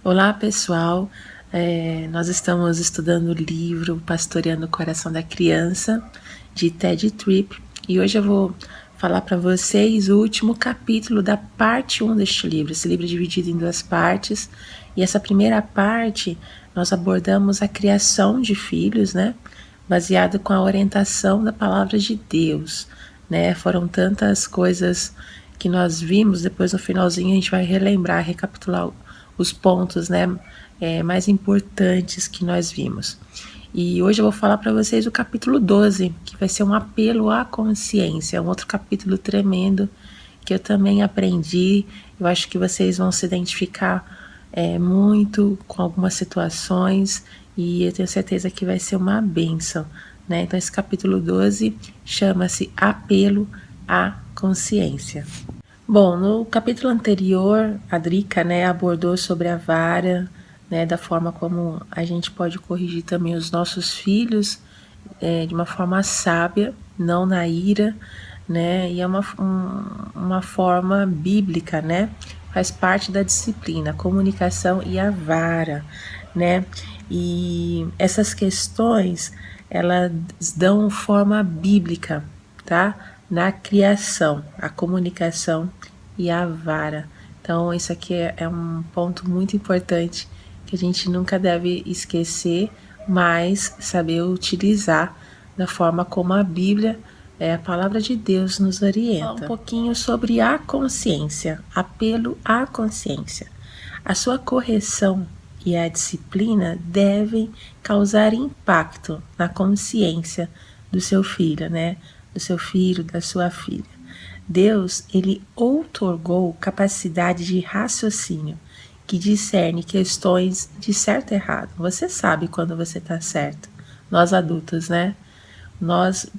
Olá, pessoal. Nós estamos estudando o livro Pastoreando o Coração da Criança, de Tedd Tripp, e hoje eu vou falar para vocês o último capítulo da parte 1 deste livro. Esse livro é dividido em duas partes, e essa primeira parte nós abordamos a criação de filhos, né? Baseado com a orientação da palavra de Deus, né? Foram tantas coisas que nós vimos, depois no finalzinho a gente vai relembrar, recapitular os pontos, né, mais importantes que nós vimos. E hoje eu vou falar para vocês o capítulo 12, que vai ser um apelo à consciência, um outro capítulo tremendo que eu também aprendi. Eu acho que vocês vão se identificar muito com algumas situações e eu tenho certeza que vai ser uma bênção, né? Então esse capítulo 12 chama-se Apelo à Consciência. Bom, no capítulo anterior, a Drica, né, abordou sobre a vara, né, da forma como a gente pode corrigir também os nossos filhos de uma forma sábia, não na ira, né, e é uma forma bíblica, né, faz parte da disciplina, a comunicação e a vara, né, e essas questões, elas dão forma bíblica, tá, na criação, a comunicação e a vara. Então, isso aqui é um ponto muito importante que a gente nunca deve esquecer, mas saber utilizar da forma como a Bíblia, a palavra de Deus, nos orienta. Falar um pouquinho sobre a consciência, apelo à consciência. A sua correção e a disciplina devem causar impacto na consciência do seu filho, né? Do seu filho, da sua filha. Deus, ele outorgou capacidade de raciocínio que discerne questões de certo e errado. Você sabe quando você está certo. Nós adultos, né? Nós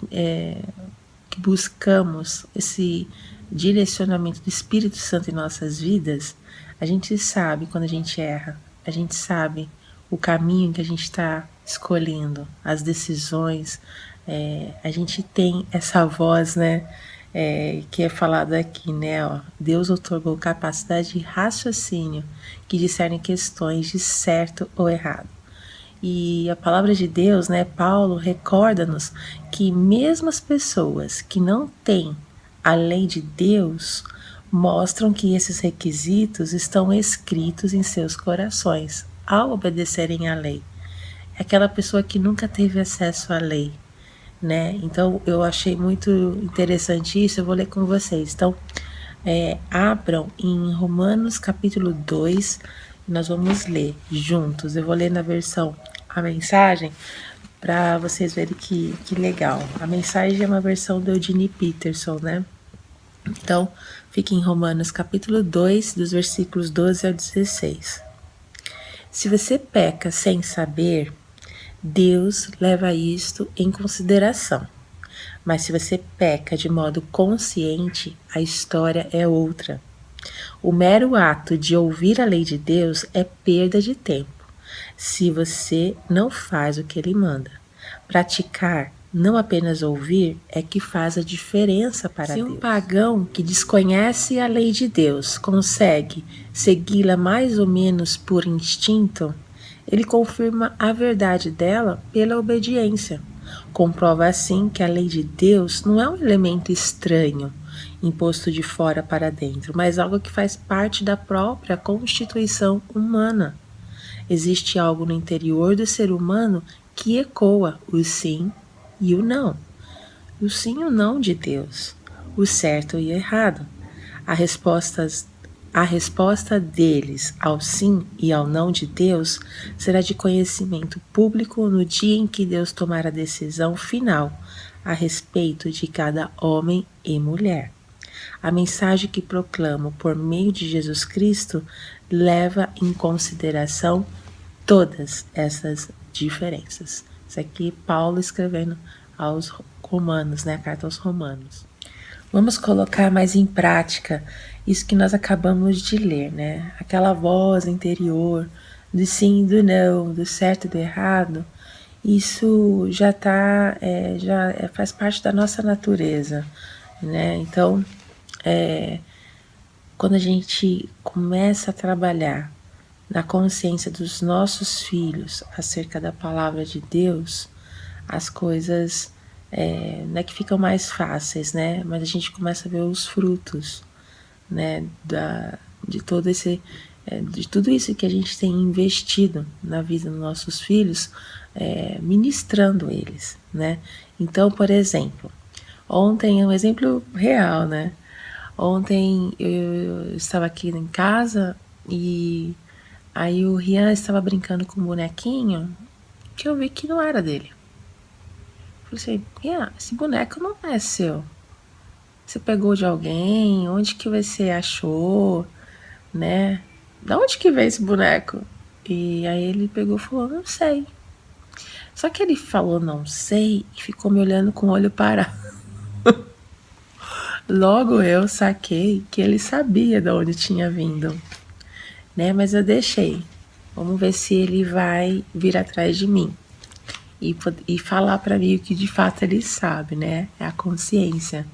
que buscamos esse direcionamento do Espírito Santo em nossas vidas, a gente sabe quando a gente erra. A gente sabe o caminho que a gente está escolhendo, as decisões. A gente tem essa voz, né? Que é falado aqui, né? Ó, Deus outorgou capacidade de raciocínio que discerne questões de certo ou errado. E a palavra de Deus, né, Paulo, recorda-nos que mesmo as pessoas que não têm a lei de Deus mostram que esses requisitos estão escritos em seus corações ao obedecerem à lei. É aquela pessoa que nunca teve acesso à lei, né? Então eu achei muito interessante isso, eu vou ler com vocês. Então, abram em Romanos capítulo 2, nós vamos ler juntos. Eu vou ler na versão A Mensagem, para vocês verem que legal. A Mensagem é uma versão do Eugene Peterson, né? Então, fique em Romanos capítulo 2, dos versículos 12 ao 16. Se você peca sem saber, Deus leva isto em consideração. Mas se você peca de modo consciente, a história é outra. O mero ato de ouvir a lei de Deus é perda de tempo, se você não faz o que ele manda. Praticar, não apenas ouvir, é que faz a diferença para Deus. Se um pagão que desconhece a lei de Deus consegue segui-la mais ou menos por instinto, ele confirma a verdade dela pela obediência. Comprova assim que a lei de Deus não é um elemento estranho, imposto de fora para dentro, mas algo que faz parte da própria constituição humana. Existe algo no interior do ser humano que ecoa o sim e o não. O sim e o não de Deus, o certo e o errado. A resposta deles ao sim e ao não de Deus será de conhecimento público no dia em que Deus tomar a decisão final a respeito de cada homem e mulher. A mensagem que proclamo por meio de Jesus Cristo leva em consideração todas essas diferenças. Isso aqui Paulo escrevendo aos Romanos, né? A carta aos Romanos. Vamos colocar mais em prática isso que nós acabamos de ler, né? Aquela voz interior do sim, do não, do certo e do errado, isso já faz parte da nossa natureza, né? Então, quando a gente começa a trabalhar na consciência dos nossos filhos acerca da palavra de Deus, as coisas não é que ficam mais fáceis, né? Mas a gente começa a ver os frutos, né? De tudo isso que a gente tem investido na vida dos nossos filhos, ministrando eles, né? Então, por exemplo, ontem é um exemplo real, né? Ontem eu estava aqui em casa e aí o Rian estava brincando com um bonequinho que eu vi que não era dele. Falei assim, Rian, esse boneco não é seu. Você pegou de alguém? Onde que você achou? Né? Da onde que veio esse boneco? E aí ele pegou e falou, não sei. Só que ele falou não sei e ficou me olhando com o olho parado. Logo eu saquei que ele sabia de onde tinha vindo, né? Mas eu deixei. Vamos ver se ele vai vir atrás de mim e falar para mim o que de fato ele sabe, né? É a consciência,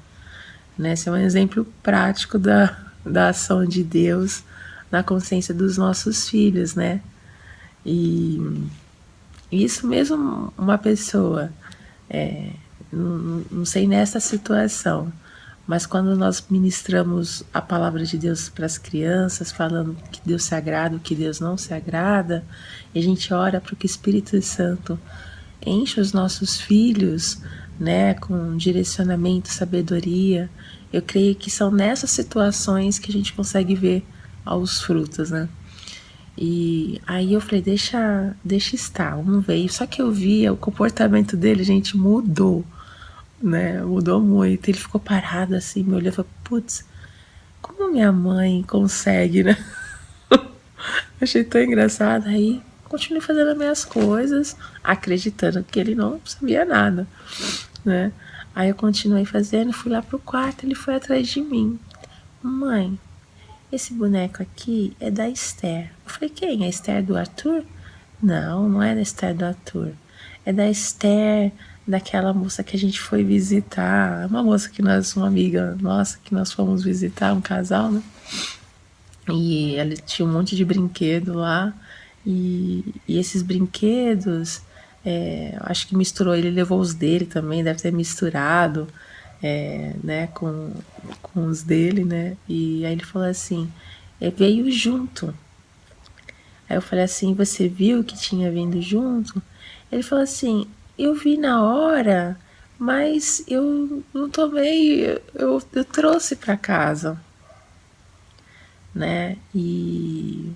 né? Esse é um exemplo prático da ação de Deus na consciência dos nossos filhos, né? E isso mesmo uma pessoa, não sei nessa situação, mas quando nós ministramos a palavra de Deus para as crianças, falando que Deus se agrada, o que Deus não se agrada, e a gente ora para que o Espírito Santo enche os nossos filhos, né, com direcionamento, sabedoria, eu creio que são nessas situações que a gente consegue ver os frutos, né? E aí eu falei, deixa estar, vamos ver. Só que eu via o comportamento dele, gente, mudou, né? Mudou muito. Ele ficou parado assim, me olhou e falou, putz, como minha mãe consegue, né? Achei tão engraçado. Aí continuei fazendo as minhas coisas, acreditando que ele não sabia nada, né? Aí eu continuei fazendo, fui lá pro quarto, ele foi atrás de mim. Mãe, esse boneco aqui é da Esther. Eu falei, quem? A Esther do Arthur? Não, não é da Esther do Arthur. É da Esther, daquela moça que a gente foi visitar. Uma moça que nós, uma amiga nossa, que nós fomos visitar, um casal, né? E ela tinha um monte de brinquedo lá. E esses brinquedos, acho que misturou, ele levou os dele também, deve ter misturado, né, com os dele, né? E aí ele falou assim, veio junto. Aí eu falei assim, você viu que tinha vindo junto? Ele falou assim, eu vi na hora, mas eu não tomei, eu trouxe para casa, né? E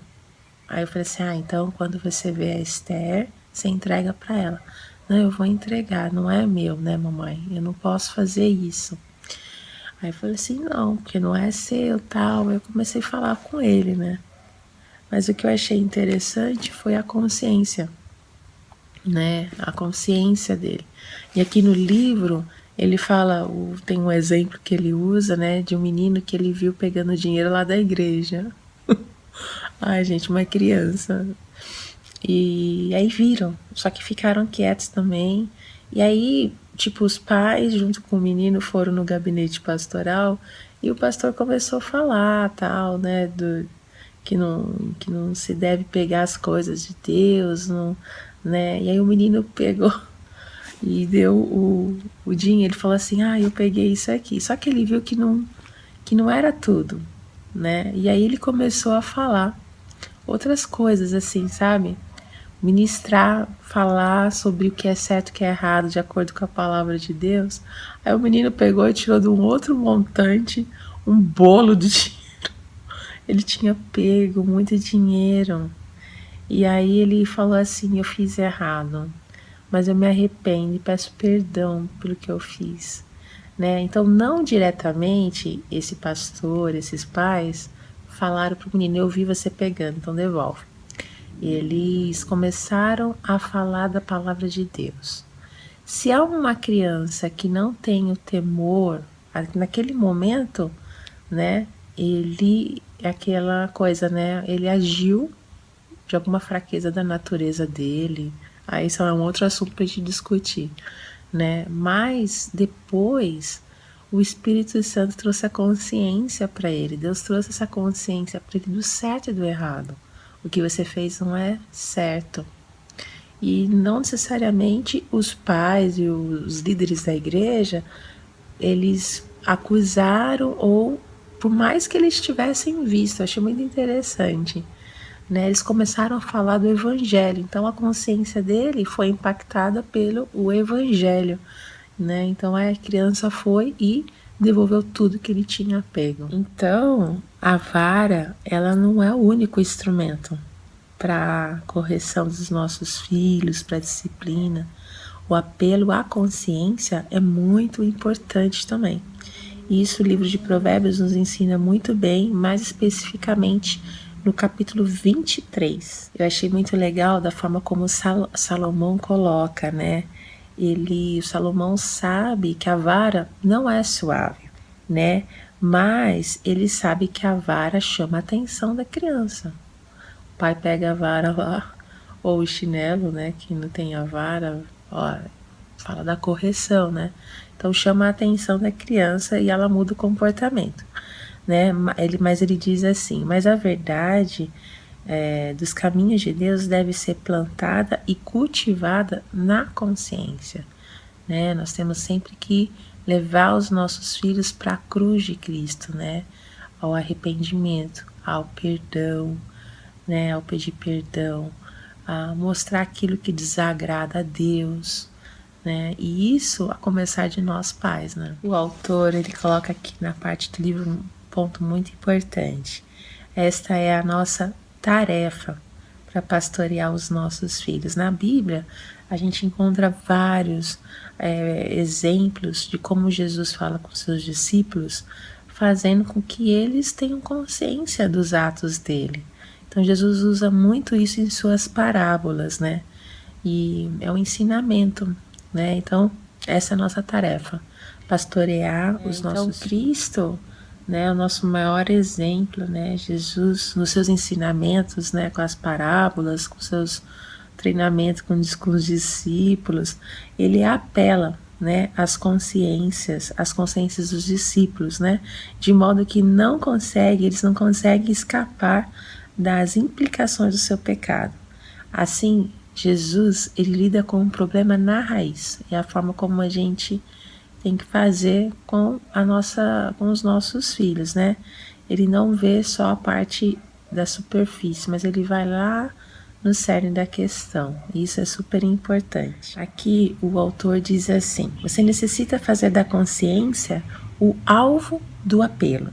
aí eu falei assim, então quando você vê a Esther, você entrega para ela. Não, eu vou entregar, não é meu, né, mamãe? Eu não posso fazer isso. Aí eu falei assim, não, porque não é seu, tal. Eu comecei a falar com ele, né? Mas o que eu achei interessante foi a consciência, né? A consciência dele. E aqui no livro ele fala, tem um exemplo que ele usa, né, de um menino que ele viu pegando dinheiro lá da igreja. Ai, gente, uma criança. E aí viram, só que ficaram quietos também. E aí, tipo, os pais, junto com o menino, foram no gabinete pastoral e o pastor começou a falar, tal, né, que não se deve pegar as coisas de Deus, não, né? E aí o menino pegou e deu o dinheiro, ele falou assim, eu peguei isso aqui. Só que ele viu que não era tudo, né? E aí ele começou a falar outras coisas, assim, sabe? Ministrar, falar sobre o que é certo e o que é errado, de acordo com a palavra de Deus. Aí o menino pegou e tirou de um outro montante um bolo de dinheiro. Ele tinha pego muito dinheiro. E aí ele falou assim, eu fiz errado, mas eu me arrependo e peço perdão pelo que eu fiz, né? Então, não diretamente, esse pastor, esses pais, falaram pro menino, eu vi você pegando, então devolve. Eles começaram a falar da palavra de Deus. Se há uma criança que não tem o temor, naquele momento, né, ele, aquela coisa, né, ele agiu de alguma fraqueza da natureza dele. Aí isso é um outro assunto para a gente discutir, né? Mas depois o Espírito Santo trouxe a consciência para ele. Deus trouxe essa consciência para ele do certo e do errado. o que você fez não é certo. E não necessariamente os pais e os líderes da igreja, eles acusaram ou, por mais que eles tivessem visto, achei muito interessante, né? Eles começaram a falar do evangelho, então a consciência dele foi impactada pelo o evangelho, né? Então a criança foi e devolveu tudo que ele tinha pego. Então a vara, ela não é o único instrumento para correção dos nossos filhos, para disciplina. O apelo à consciência é muito importante também. E isso o livro de Provérbios nos ensina muito bem, mais especificamente no capítulo 23. Eu achei muito legal da forma como Salomão coloca, né? O Salomão sabe que a vara não é suave, né? Mas ele sabe que a vara chama a atenção da criança. O pai pega a vara lá, ou o chinelo, né? Que não tem a vara, ó, fala da correção, né? Então chama a atenção da criança e ela muda o comportamento, né? Mas ele diz assim: mas a verdade dos caminhos de Deus deve ser plantada e cultivada na consciência, né? Nós temos sempre que levar os nossos filhos para a cruz de Cristo, né? Ao arrependimento, ao perdão, né? Ao pedir perdão, a mostrar aquilo que desagrada a Deus, né? E isso a começar de nós pais, né? O autor, ele coloca aqui na parte do livro um ponto muito importante. Esta é a nossa tarefa para pastorear os nossos filhos. Na Bíblia, a gente encontra vários exemplos de como Jesus fala com seus discípulos, fazendo com que eles tenham consciência dos atos dele. Então, Jesus usa muito isso em suas parábolas, né? E é um ensinamento, né? Então, essa é a nossa tarefa, pastorear os nossos Cristo, né? O nosso maior exemplo, né? Jesus, nos seus ensinamentos, né? Com as parábolas, com seus treinamentos com os discípulos, ele apela, né? Às consciências dos discípulos, né? De modo que eles não conseguem escapar das implicações do seu pecado. Assim, Jesus, ele lida com um problema na raiz, é a forma como a gente tem que fazer com os nossos filhos, né? Ele não vê só a parte da superfície, mas ele vai lá no cerne da questão. Isso é super importante. Aqui o autor diz assim: você necessita fazer da consciência o alvo do apelo,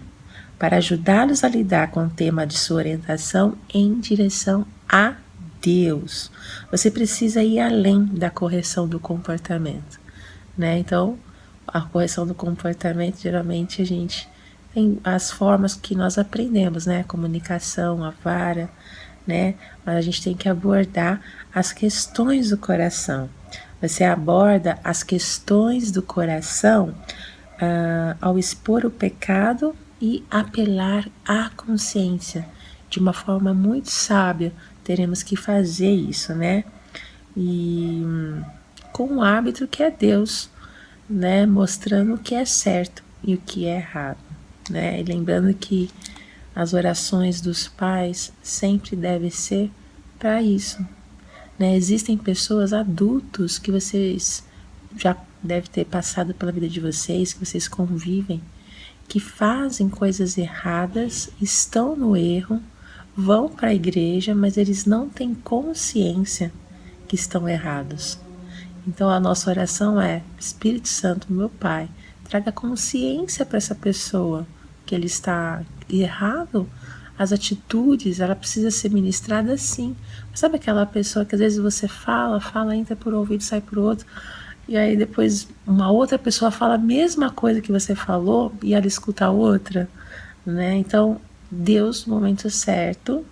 para ajudá-los a lidar com o tema de sua orientação em direção a Deus. Você precisa ir além da correção do comportamento, né? Então, a correção do comportamento, geralmente a gente tem as formas que nós aprendemos, né? A comunicação, a vara, né? Mas a gente tem que abordar as questões do coração. Você aborda as questões do coração ao expor o pecado e apelar à consciência. De uma forma muito sábia, teremos que fazer isso, né? E com o hábito que é Deus, né? Mostrando o que é certo e o que é errado, né? E lembrando que as orações dos pais sempre devem ser para isso, né? Existem pessoas, adultos, que vocês já devem ter passado pela vida de vocês, que vocês convivem, que fazem coisas erradas, estão no erro, vão para a igreja, mas eles não têm consciência que estão errados. Então a nossa oração é: Espírito Santo, meu Pai, traga consciência para essa pessoa que ele está errado. As atitudes, ela precisa ser ministrada sim. Mas sabe aquela pessoa que às vezes você fala, entra por um ouvido, sai por outro, e aí depois uma outra pessoa fala a mesma coisa que você falou e ela escuta a outra, né? Então Deus, no momento certo,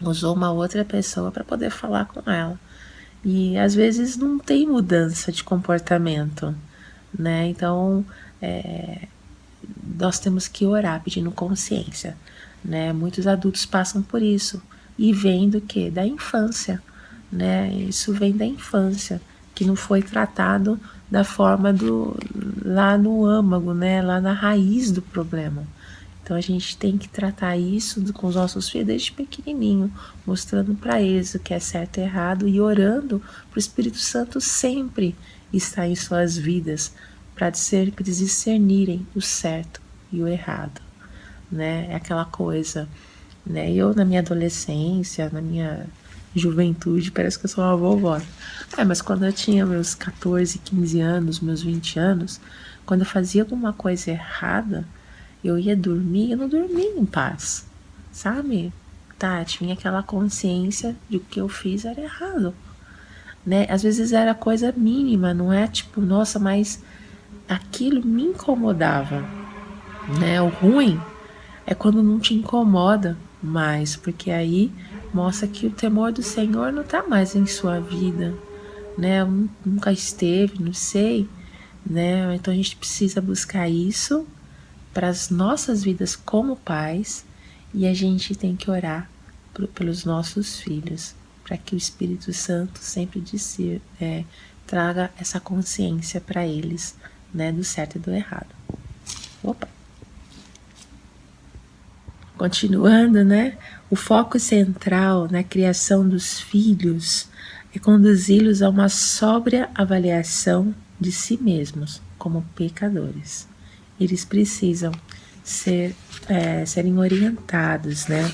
usou uma outra pessoa para poder falar com ela. E às vezes não tem mudança de comportamento, né? Então nós temos que orar pedindo consciência, né? Muitos adultos passam por isso e vem do quê? Da infância, né? Isso vem da infância, que não foi tratado da forma lá no âmago, né? Lá na raiz do problema. Então a gente tem que tratar isso com os nossos filhos desde pequenininho, mostrando para eles o que é certo e errado e orando para o Espírito Santo sempre estar em suas vidas, para eles discernirem o certo e o errado, né? É aquela coisa, né? Eu na minha adolescência, na minha juventude, parece que eu sou uma vovó. Mas quando eu tinha meus 14, 15 anos, meus 20 anos, quando eu fazia alguma coisa errada, eu ia dormir, eu não dormia em paz, sabe? Tá, tinha aquela consciência de que o que eu fiz era errado, né? Às vezes era coisa mínima, não é tipo, nossa, mas aquilo me incomodava, né? O ruim é quando não te incomoda mais, porque aí mostra que o temor do Senhor não tá mais em sua vida, né? Nunca esteve, não sei, né? Então a gente precisa buscar isso para as nossas vidas como pais e a gente tem que orar pelos nossos filhos, para que o Espírito Santo sempre traga essa consciência para eles, né, do certo e do errado. Opa! Continuando, né? O foco central na criação dos filhos é conduzi-los a uma sóbria avaliação de si mesmos como pecadores. Eles precisam serem orientados, né?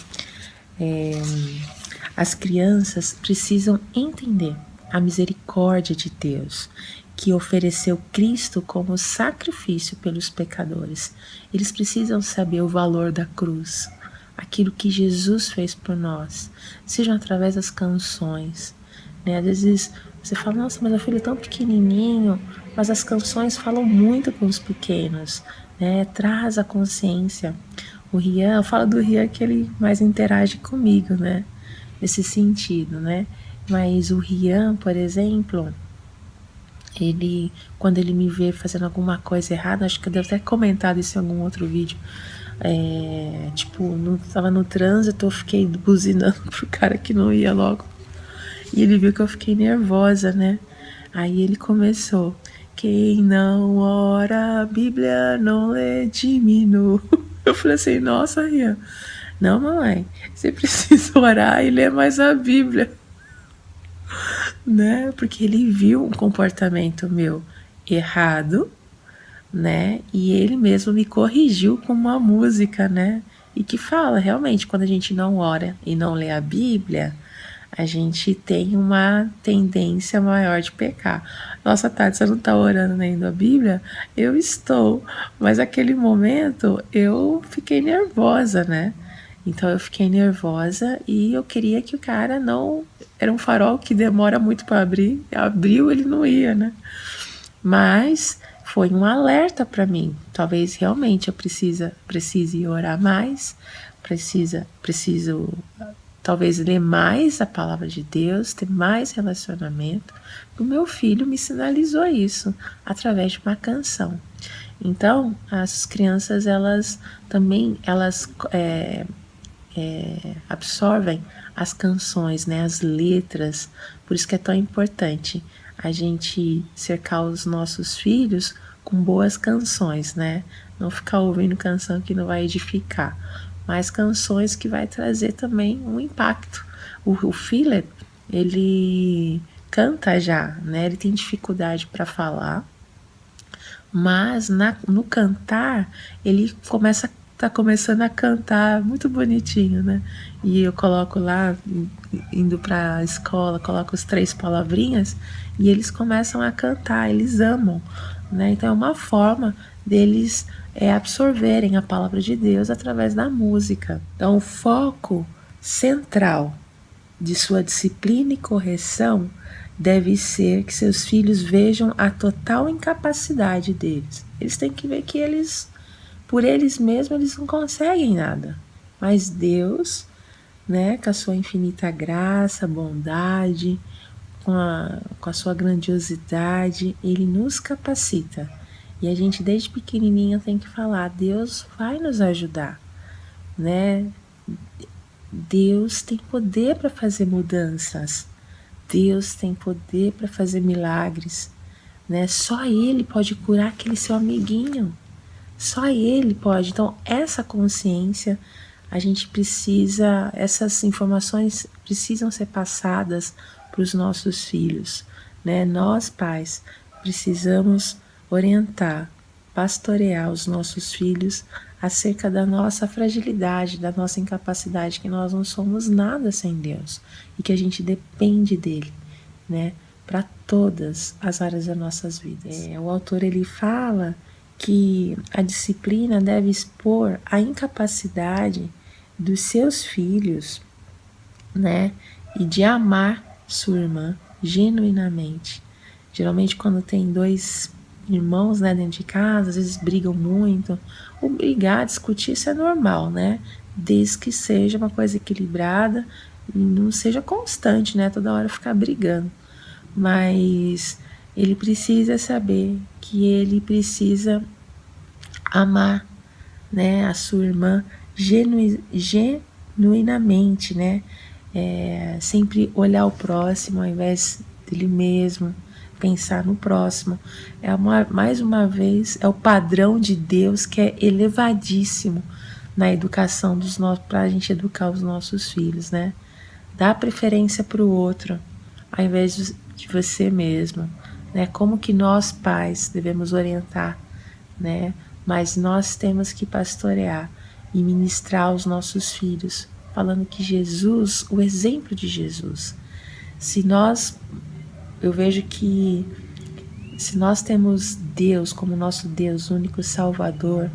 As crianças precisam entender a misericórdia de Deus, que ofereceu Cristo como sacrifício pelos pecadores. Eles precisam saber o valor da cruz, aquilo que Jesus fez por nós, sejam através das canções, né? Às vezes você fala, nossa, mas meu filho é tão pequenininho, mas as canções falam muito com os pequenos, né? Traz a consciência. O Rian, eu falo do Rian que ele mais interage comigo, né? Nesse sentido, né? Mas o Rian, por exemplo, quando ele me vê fazendo alguma coisa errada, acho que eu devo ter comentado isso em algum outro vídeo. Tava no trânsito, eu fiquei buzinando pro cara que não ia logo. E ele viu que eu fiquei nervosa, né? Aí ele começou: quem não ora a Bíblia não lê diminui. Eu falei assim, nossa, Rian, não, mamãe, você precisa orar e ler mais a Bíblia, né? Porque ele viu um comportamento meu errado, né? E ele mesmo me corrigiu com uma música, né? E que fala, realmente, quando a gente não ora e não lê a Bíblia, a gente tem uma tendência maior de pecar. Nossa, Tati, você não está orando nem lendo a Bíblia? Eu estou, mas naquele momento eu fiquei nervosa, né? Então eu fiquei nervosa e eu queria que o cara não... Era um farol que demora muito para abrir, abriu, ele não ia, né? Mas foi um alerta para mim. Talvez realmente eu precise orar mais, preciso talvez ler mais a palavra de Deus, ter mais relacionamento. O meu filho me sinalizou isso através de uma canção. Então, as crianças, elas também, absorvem as canções, né, as letras. Por isso que é tão importante a gente cercar os nossos filhos com boas canções, né? Não ficar ouvindo canção que não vai edificar, mas canções que vai trazer também um impacto. O Philip, ele canta já, né? Ele tem dificuldade para falar, mas no cantar ele tá começando a cantar muito bonitinho, né? E eu coloco lá, indo para a escola, coloco as 3 palavrinhas e eles começam a cantar, eles amam, né? Então é uma forma deles absorverem a palavra de Deus através da música. Então o foco central de sua disciplina e correção deve ser que seus filhos vejam a total incapacidade deles. Eles têm que ver que por eles mesmos, eles não conseguem nada. Mas Deus, né, com a sua infinita graça, bondade, com a sua grandiosidade, Ele nos capacita. E a gente, desde pequenininha, tem que falar, Deus vai nos ajudar, né? Deus tem poder para fazer mudanças. Deus tem poder para fazer milagres, né? Só Ele pode curar aquele seu amiguinho, Só Ele pode. Então, essa consciência, a gente precisa, essas informações precisam ser passadas para os nossos filhos, né? Nós, pais, precisamos orientar, pastorear os nossos filhos acerca da nossa fragilidade, da nossa incapacidade, que nós não somos nada sem Deus e que a gente depende dele, né? Para todas as áreas das nossas vidas. O autor ele fala que a disciplina deve expor a incapacidade dos seus filhos, né, e de amar sua irmã genuinamente. Geralmente quando tem dois irmãos, né, dentro de casa, às vezes brigam muito. Ou brigar, discutir, isso é normal, né? Desde que seja uma coisa equilibrada e não seja constante, né? Toda hora ficar brigando. Mas ele precisa saber que ele precisa amar, né, a sua irmã genuinamente, né? Sempre olhar o próximo ao invés dele mesmo, pensar no próximo. Mais uma vez, é o padrão de Deus que é elevadíssimo na educação dos nossos, para a gente educar os nossos filhos, né? Dá preferência para o outro, ao invés de você mesmo, né? Como que nós pais devemos orientar, né? Mas nós temos que pastorear e ministrar aos nossos filhos, falando que Jesus, o exemplo de Jesus, eu vejo que se nós temos Deus como nosso Deus, único Salvador,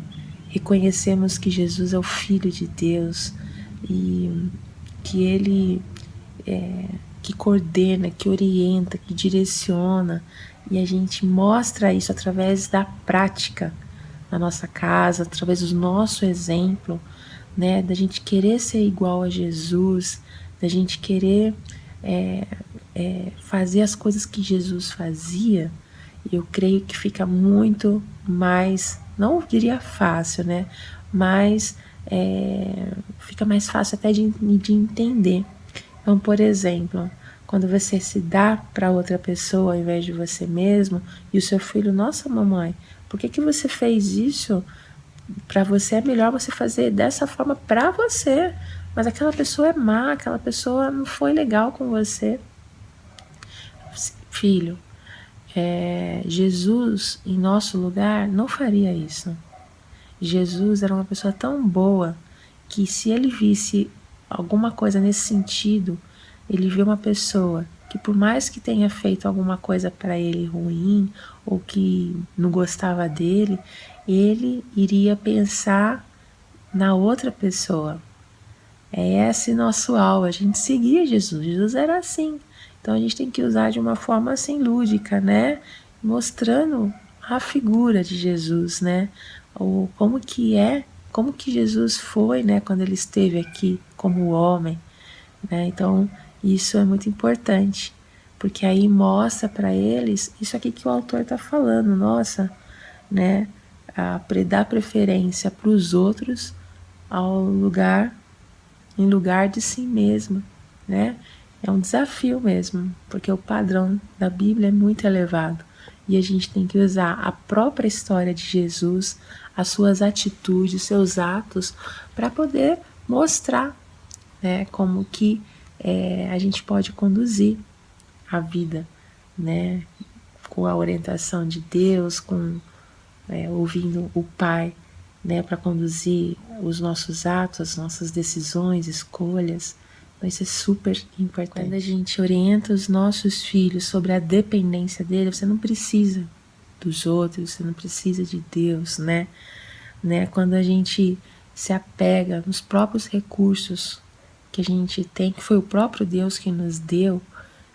reconhecemos que Jesus é o Filho de Deus e que Ele que coordena, que orienta, que direciona, e a gente mostra isso através da prática na nossa casa, através do nosso exemplo, né, da gente querer ser igual a Jesus, da gente querer fazer as coisas que Jesus fazia. Eu creio que fica muito mais, não diria fácil, né, mas fica mais fácil até de entender. Então, por exemplo, quando você se dá para outra pessoa ao invés de você mesmo, e o seu filho, nossa mamãe, por que você fez isso? Para você é melhor você fazer dessa forma para você, mas aquela pessoa é má, aquela pessoa não foi legal com você. Filho, Jesus em nosso lugar não faria isso. Jesus era uma pessoa tão boa que se ele visse alguma coisa nesse sentido, ele vê uma pessoa que por mais que tenha feito alguma coisa para ele ruim ou que não gostava dele, ele iria pensar na outra pessoa. É esse nosso alvo, a gente seguia Jesus. Jesus era assim. Então a gente tem que usar de uma forma assim lúdica, né? Mostrando a figura de Jesus, né? Ou como que Jesus foi, né, quando ele esteve aqui como homem, né? Então, isso é muito importante, porque aí mostra para eles isso aqui que o autor está falando, nossa, né? Dar preferência para os outros em lugar de si mesmo, né? É um desafio mesmo, porque o padrão da Bíblia é muito elevado e a gente tem que usar a própria história de Jesus, as suas atitudes, seus atos, para poder mostrar, né, como que a gente pode conduzir a vida, né, com a orientação de Deus, ouvindo o Pai, né, para conduzir os nossos atos, as nossas decisões, escolhas. Então isso é super importante. Quando a gente orienta os nossos filhos sobre a dependência dele, você não precisa dos outros, você não precisa de Deus, né? Quando a gente se apega nos próprios recursos que a gente tem, que foi o próprio Deus que nos deu,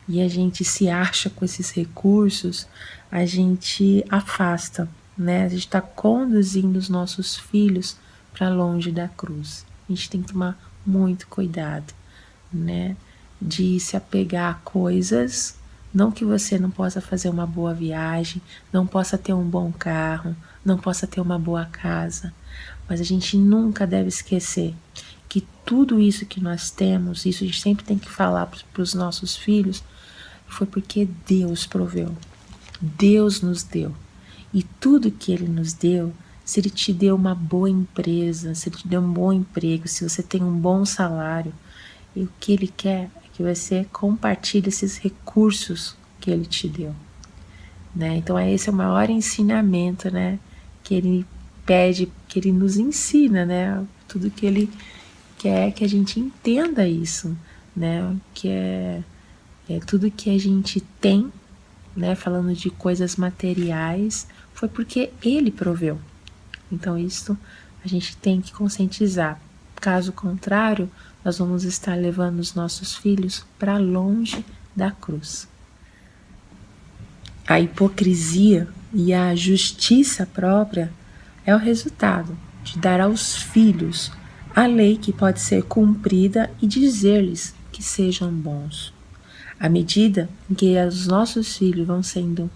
e a gente se acha com esses recursos, a gente afasta, né? A gente está conduzindo os nossos filhos para longe da cruz. A gente tem que tomar muito cuidado, né? De se apegar a coisas, não que você não possa fazer uma boa viagem, não possa ter um bom carro, não possa ter uma boa casa, mas a gente nunca deve esquecer que tudo isso que nós temos, isso a gente sempre tem que falar para os nossos filhos, foi porque Deus proveu, Deus nos deu. E tudo que Ele nos deu se Ele te deu uma boa empresa, se Ele te deu um bom emprego, se você tem um bom salário, e o que Ele quer é que você compartilhe esses recursos que Ele te deu, né? Então esse é o maior ensinamento, né? Que Ele pede, que Ele nos ensina, né? Tudo que Ele quer que a gente entenda isso, né? Que é tudo que a gente tem, né? Falando de coisas materiais, foi porque Ele proveu. Então isso a gente tem que conscientizar. Caso contrário, nós vamos estar levando os nossos filhos para longe da cruz. A hipocrisia e a justiça própria é o resultado de dar aos filhos a lei que pode ser cumprida e dizer-lhes que sejam bons. À medida em que os nossos filhos vão sendo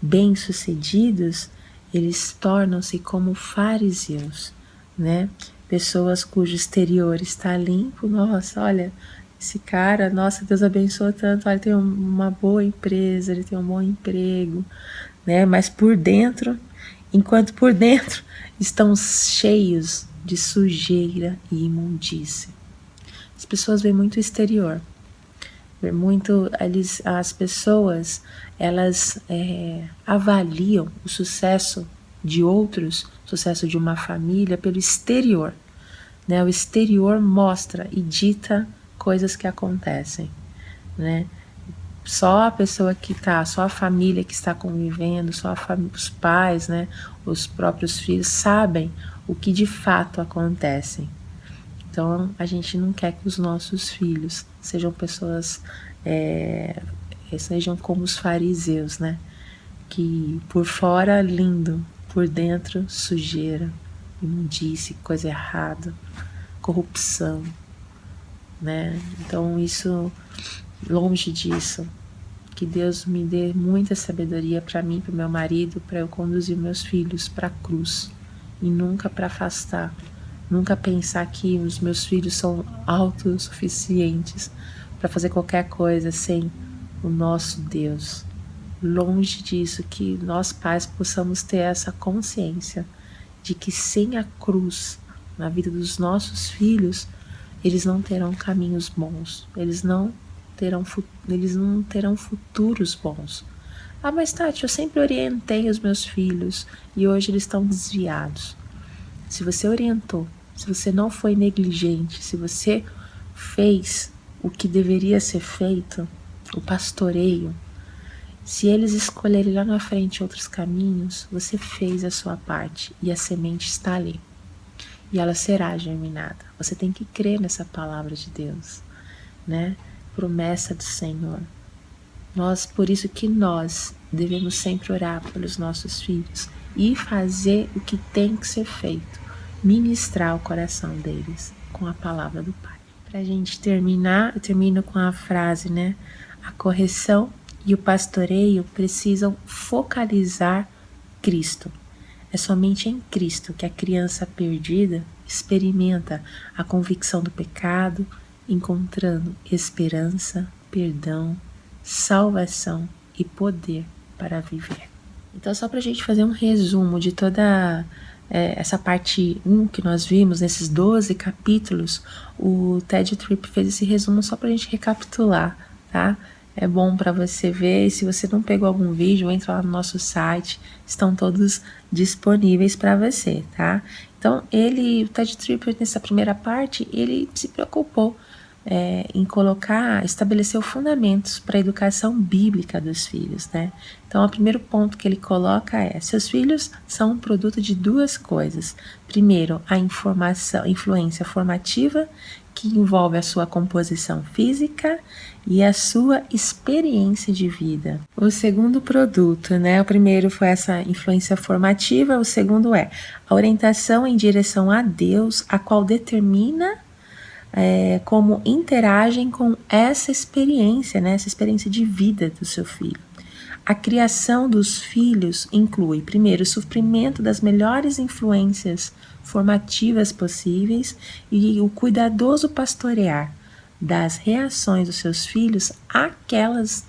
bem-sucedidos, eles tornam-se como fariseus, né? Pessoas cujo exterior está limpo. Nossa, olha, esse cara, nossa, Deus abençoa tanto, olha, ele tem uma boa empresa, ele tem um bom emprego, né? Mas por dentro, enquanto por dentro estão cheios de sujeira e imundícia. As pessoas veem muito o exterior, as pessoas, elas avaliam o sucesso de outros, o sucesso de uma família pelo exterior, né? O exterior mostra e dita coisas que acontecem, né? Só a pessoa que está, só a família que está convivendo, só os pais, né? Os próprios filhos sabem o que de fato acontece. Então, a gente não quer que os nossos filhos sejam pessoas, sejam como os fariseus, né? Que por fora lindo, por dentro sujeira, imundície, coisa errada, corrupção, né? Então, isso, longe disso, que Deus me dê muita sabedoria para mim, para o meu marido, para eu conduzir meus filhos para a cruz e nunca para afastar. Nunca pensar que os meus filhos são autossuficientes para fazer qualquer coisa sem o nosso Deus. Longe disso, que nós pais possamos ter essa consciência de que sem a cruz na vida dos nossos filhos, eles não terão caminhos bons, eles não terão futuros bons. Ah, mas Tati, eu sempre orientei os meus filhos e hoje eles estão desviados. Se você orientou, se você não foi negligente, se você fez o que deveria ser feito, o pastoreio, se eles escolherem lá na frente outros caminhos, você fez a sua parte e a semente está ali. E ela será germinada. Você tem que crer nessa palavra de Deus, né? Promessa do Senhor. Por isso que nós devemos sempre orar pelos nossos filhos e fazer o que tem que ser feito. Ministrar o coração deles com a palavra do Pai. Para a gente terminar, eu termino com a frase, né? A correção e o pastoreio precisam focalizar Cristo. É somente em Cristo que a criança perdida experimenta a convicção do pecado, encontrando esperança, perdão, salvação e poder para viver. Então, só para a gente fazer um resumo de toda essa parte 1 que nós vimos, nesses 12 capítulos, o Ted Tripp fez esse resumo só para a gente recapitular, tá? É bom para você ver, e se você não pegou algum vídeo, entra lá no nosso site, estão todos disponíveis para você, tá? Então, o Ted Tripp, nessa primeira parte, ele se preocupou em estabelecer fundamentos para a educação bíblica dos filhos, né? Então, o primeiro ponto que ele coloca é: seus filhos são um produto de duas coisas. Primeiro, a influência formativa, que envolve a sua composição física e a sua experiência de vida. O segundo produto, né? O primeiro foi essa influência formativa, o segundo é a orientação em direção a Deus, a qual determina como interagem com essa experiência, né? Essa experiência de vida do seu filho. A criação dos filhos inclui, primeiro, o suprimento das melhores influências formativas possíveis e o cuidadoso pastorear das reações dos seus filhos àquelas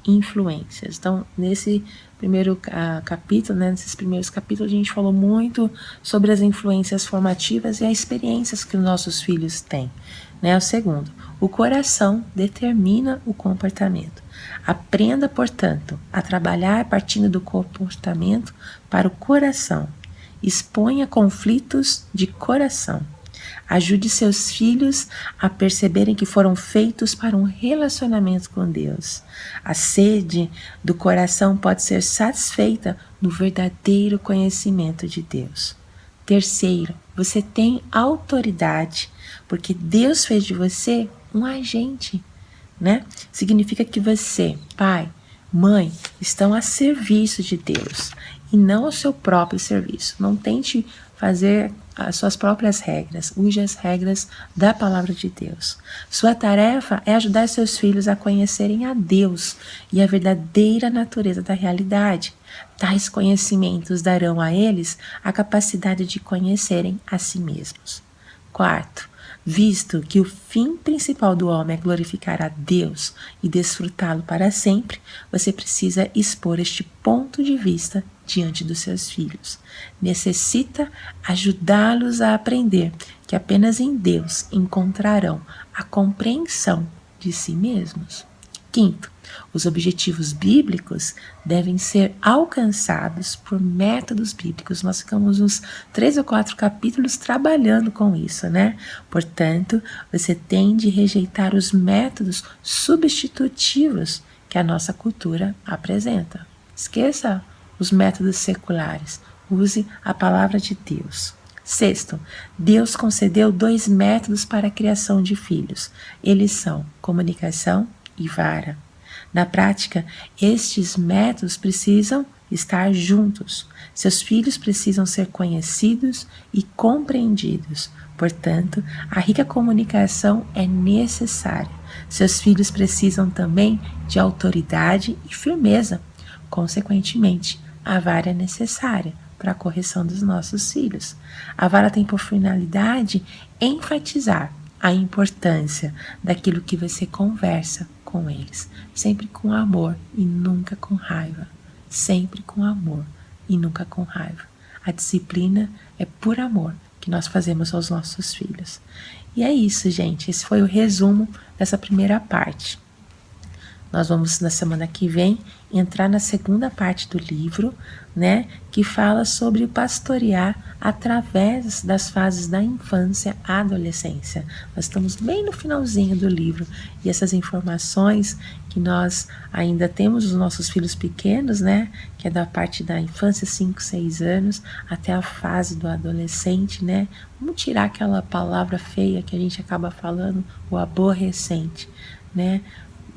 influências. Então, nesse primeiro capítulo, né, nesses primeiros capítulos, a gente falou muito sobre as influências formativas e as experiências que os nossos filhos têm. Né? O segundo, o coração determina o comportamento. Aprenda, portanto, a trabalhar partindo do comportamento para o coração. Exponha conflitos de coração. Ajude seus filhos a perceberem que foram feitos para um relacionamento com Deus. A sede do coração pode ser satisfeita no verdadeiro conhecimento de Deus. Terceiro, você tem autoridade, porque Deus fez de você um agente, né? Significa que você, pai, mãe, estão a serviço de Deus e não ao seu próprio serviço. Não tente fazer as suas próprias regras, use as regras da palavra de Deus. Sua tarefa é ajudar seus filhos a conhecerem a Deus e a verdadeira natureza da realidade. Tais conhecimentos darão a eles a capacidade de conhecerem a si mesmos. Quarto, visto que o fim principal do homem é glorificar a Deus e desfrutá-lo para sempre, você precisa expor este ponto de vista diante dos seus filhos. Necessita ajudá-los a aprender que apenas em Deus encontrarão a compreensão de si mesmos. Quinto, os objetivos bíblicos devem ser alcançados por métodos bíblicos. Nós ficamos uns 3 ou 4 capítulos trabalhando com isso, né? Portanto, você tem de rejeitar os métodos substitutivos que a nossa cultura apresenta. Esqueça os métodos seculares. Use a palavra de Deus. Sexto, Deus concedeu 2 métodos para a criação de filhos. Eles são comunicação e vara. Na prática, estes métodos precisam estar juntos. Seus filhos precisam ser conhecidos e compreendidos. Portanto, a rica comunicação é necessária. Seus filhos precisam também de autoridade e firmeza. Consequentemente, a vara é necessária para a correção dos nossos filhos. A vara tem por finalidade enfatizar a importância daquilo que você conversa com eles, sempre com amor e nunca com raiva, sempre com amor e nunca com raiva. A disciplina é por amor que nós fazemos aos nossos filhos. E é isso, gente, esse foi o resumo dessa primeira parte. Nós vamos, na semana que vem, entrar na segunda parte do livro, né, que fala sobre pastorear através das fases da infância à adolescência. Nós estamos bem no finalzinho do livro e essas informações que nós ainda temos os nossos filhos pequenos, né, que é da parte da infância, 5, 6 anos, até a fase do adolescente, né, vamos tirar aquela palavra feia que a gente acaba falando, o aborrecente, né.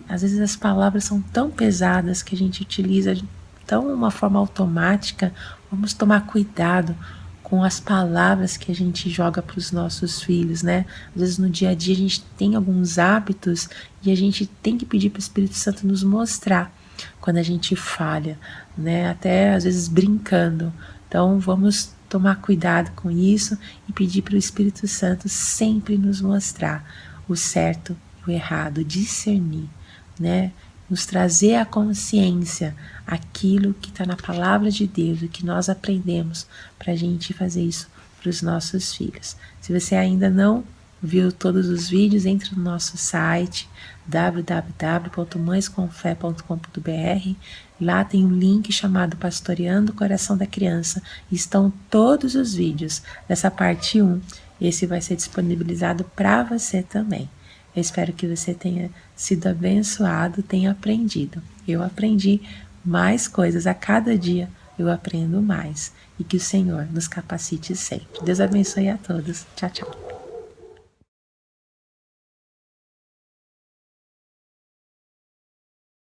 Às vezes as palavras são tão pesadas que a gente utiliza de uma forma automática. Vamos tomar cuidado com as palavras que a gente joga para os nossos filhos, né? Às vezes no dia a dia a gente tem alguns hábitos e a gente tem que pedir para o Espírito Santo nos mostrar quando a gente falha, né? Até às vezes brincando. Então vamos tomar cuidado com isso e pedir para o Espírito Santo sempre nos mostrar o certo e o errado, discernir, né? Nos trazer à consciência aquilo que está na palavra de Deus, o que nós aprendemos para a gente fazer isso para os nossos filhos. Se você ainda não viu todos os vídeos, entre no nosso site www.mãescomfé.com.br. Lá tem um link chamado Pastoreando o Coração da Criança. Estão todos os vídeos dessa parte 1. Esse vai ser disponibilizado para você também. Eu espero que você tenha sido abençoado, tenha aprendido. Eu aprendi mais coisas, a cada dia eu aprendo mais. E que o Senhor nos capacite sempre. Deus abençoe a todos. Tchau, tchau.